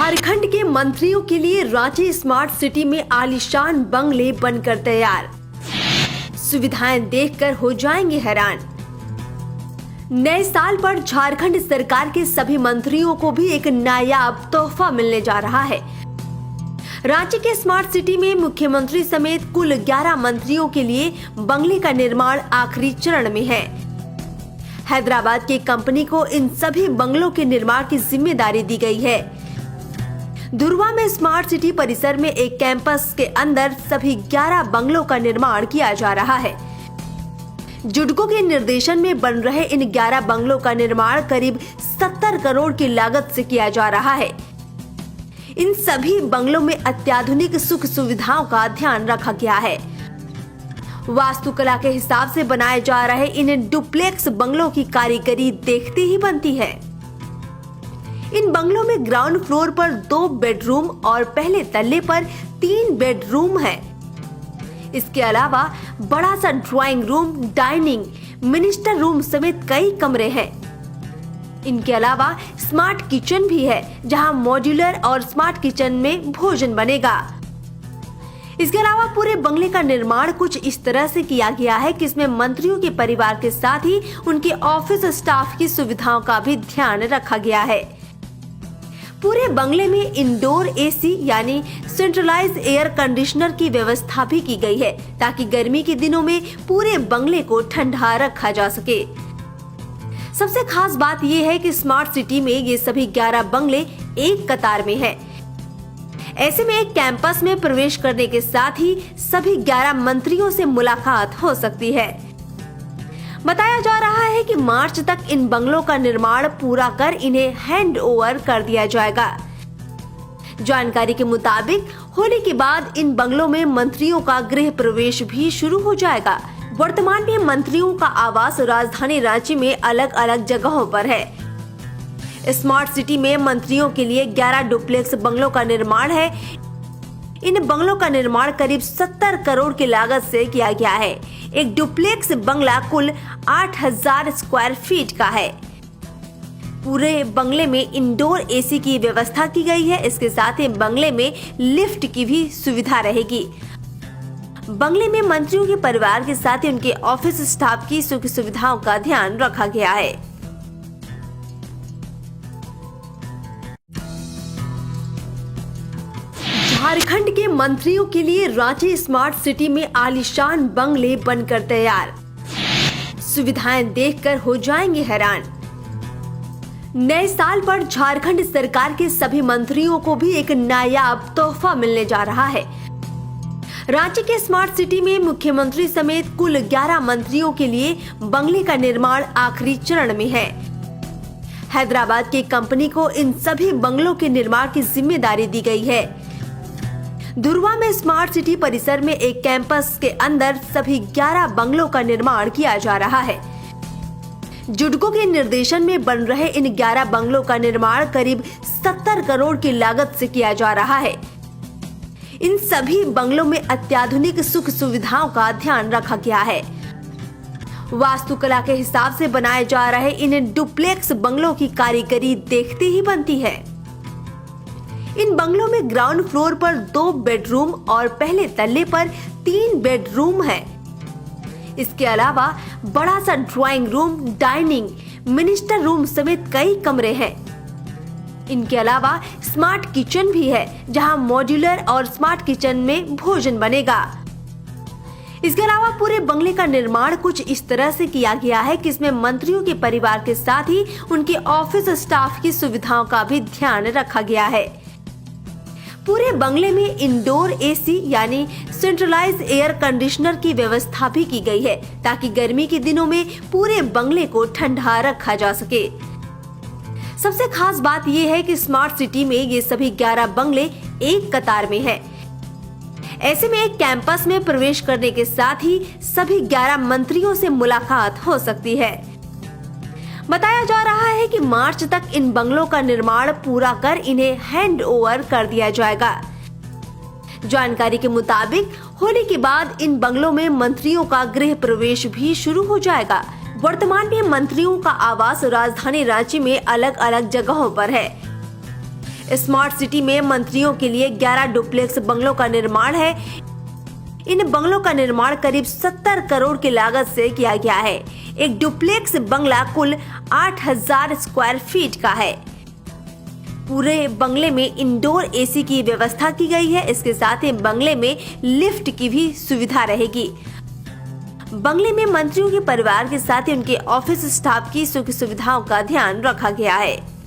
झारखंड के मंत्रियों के लिए रांची स्मार्ट सिटी में आलीशान बंगले बनकर तैयार। सुविधाएं देखकर हो जाएंगे हैरान। नए साल पर झारखंड सरकार के सभी मंत्रियों को भी एक नायाब तोहफा मिलने जा रहा है। रांची के स्मार्ट सिटी में मुख्यमंत्री समेत कुल 11 मंत्रियों के लिए बंगले का निर्माण आखिरी चरण में है। हैदराबाद की कंपनी को इन सभी बंगलों के निर्माण की जिम्मेदारी दी गई है। धुर्वा में स्मार्ट सिटी परिसर में एक कैंपस के अंदर सभी 11 बंगलों का निर्माण किया जा रहा है। जुडको के निर्देशन में बन रहे इन 11 बंगलों का निर्माण करीब 70 करोड़ की लागत से किया जा रहा है। इन सभी बंगलों में अत्याधुनिक सुख सुविधाओं का ध्यान रखा गया है। वास्तुकला के हिसाब से बनाए जा रहे इन डुप्लेक्स बंगलों की कारीगरी देखते ही बनती है। इन बंगलों में ग्राउंड फ्लोर पर 2 बेडरूम और पहले तल्ले पर 3 बेडरूम है। इसके अलावा बड़ा सा drawing room, dining, minister room समेत कई कमरे हैं। इनके अलावा स्मार्ट किचन भी है, जहां मॉड्यूलर और स्मार्ट किचन में भोजन बनेगा। इसके अलावा पूरे बंगले का निर्माण कुछ इस तरह से किया गया है कि इसमें मंत्रियों के परिवार के साथ ही उनके ऑफिस स्टाफ की सुविधाओं का भी ध्यान रखा गया है। पूरे बंगले में इंडोर एसी यानी सेंट्रलाइज्ड एयर कंडीशनर की व्यवस्था भी की गई है, ताकि गर्मी के दिनों में पूरे बंगले को ठंडा रखा जा सके। सबसे खास बात यह है कि स्मार्ट सिटी में ये सभी 11 बंगले एक कतार में हैं। ऐसे में एक कैंपस में प्रवेश करने के साथ ही सभी 11 मंत्रियों से मुलाकात हो सकती है। बताया जा रहा है कि मार्च तक इन बंगलों का निर्माण पूरा कर इन्हें हैंड ओवर कर दिया जाएगा। जानकारी के मुताबिक होली के बाद इन बंगलों में मंत्रियों का गृह प्रवेश भी शुरू हो जाएगा। वर्तमान में मंत्रियों का आवास राजधानी रांची में अलग अलग जगहों पर है। स्मार्ट सिटी में मंत्रियों के लिए 11 डुप्लेक्स बंगलों का निर्माण है। इन बंगलों का निर्माण करीब 70 करोड़ की लागत से किया गया है। एक डुप्लेक्स बंगला कुल 8000 स्क्वायर फीट का है। पूरे बंगले में इंडोर एसी की व्यवस्था की गई है। इसके साथ ही बंगले में लिफ्ट की भी सुविधा रहेगी। बंगले में मंत्रियों के परिवार के साथ ही उनके ऑफिस स्टाफ की सुख सुविधाओं का ध्यान रखा गया है। झारखंड के मंत्रियों के लिए रांची स्मार्ट सिटी में आलीशान बंगले बनकर तैयार। सुविधाएं देखकर हो जाएंगे हैरान। नए साल पर झारखंड सरकार के सभी मंत्रियों को भी एक नायाब तोहफा मिलने जा रहा है। रांची के स्मार्ट सिटी में मुख्यमंत्री समेत कुल 11 मंत्रियों के लिए बंगले का निर्माण आखिरी चरण में है। हैदराबाद की कंपनी को इन सभी बंगलों के निर्माण की जिम्मेदारी दी गई है। धुर्वा में स्मार्ट सिटी परिसर में एक कैंपस के अंदर सभी 11 बंगलों का निर्माण किया जा रहा है। जुडको के निर्देशन में बन रहे इन 11 बंगलों का निर्माण करीब 70 करोड़ की लागत से किया जा रहा है। इन सभी बंगलों में अत्याधुनिक सुख सुविधाओं का ध्यान रखा गया है। वास्तुकला के हिसाब से बनाए जा रहे इन डुप्लेक्स बंगलों की कारीगरी देखते ही बनती है। इन बंगलों में ग्राउंड फ्लोर पर 2 बेडरूम और पहले तल्ले पर 3 बेडरूम है। इसके अलावा बड़ा सा drawing room, dining, minister room समेत कई कमरे हैं। इनके अलावा स्मार्ट किचन भी है, जहां मॉड्यूलर और स्मार्ट किचन में भोजन बनेगा। इसके अलावा पूरे बंगले का निर्माण कुछ इस तरह से किया गया है कि इसमें मंत्रियों के परिवार के साथ ही उनके ऑफिस स्टाफ की सुविधाओं का भी ध्यान रखा गया है। पूरे बंगले में इंडोर एसी यानी सेंट्रलाइज्ड एयर कंडीशनर की व्यवस्था भी की गई है, ताकि गर्मी के दिनों में पूरे बंगले को ठंडा रखा जा सके। सबसे खास बात यह है कि स्मार्ट सिटी में ये सभी 11 बंगले एक कतार में हैं। ऐसे में एक कैंपस में प्रवेश करने के साथ ही सभी 11 मंत्रियों से मुलाकात हो सकती है। बताया जा रहा है कि मार्च तक इन बंगलों का निर्माण पूरा कर इन्हें हैंड ओवर कर दिया जाएगा। जानकारी के मुताबिक होली के बाद इन बंगलों में मंत्रियों का गृह प्रवेश भी शुरू हो जाएगा। वर्तमान में मंत्रियों का आवास राजधानी रांची में अलग अलग जगहों पर है। स्मार्ट सिटी में मंत्रियों के लिए 11 डुप्लेक्स बंगलों का निर्माण है। इन बंगलों का निर्माण करीब 70 करोड़ की लागत से किया गया है। एक डुप्लेक्स बंगला कुल 8000 स्क्वायर फीट का है। पूरे बंगले में इंडोर एसी की व्यवस्था की गई है। इसके साथ ही बंगले में लिफ्ट की भी सुविधा रहेगी। बंगले में मंत्रियों के परिवार के साथ ही उनके ऑफिस स्टाफ की सुख सुविधाओं का ध्यान रखा गया है।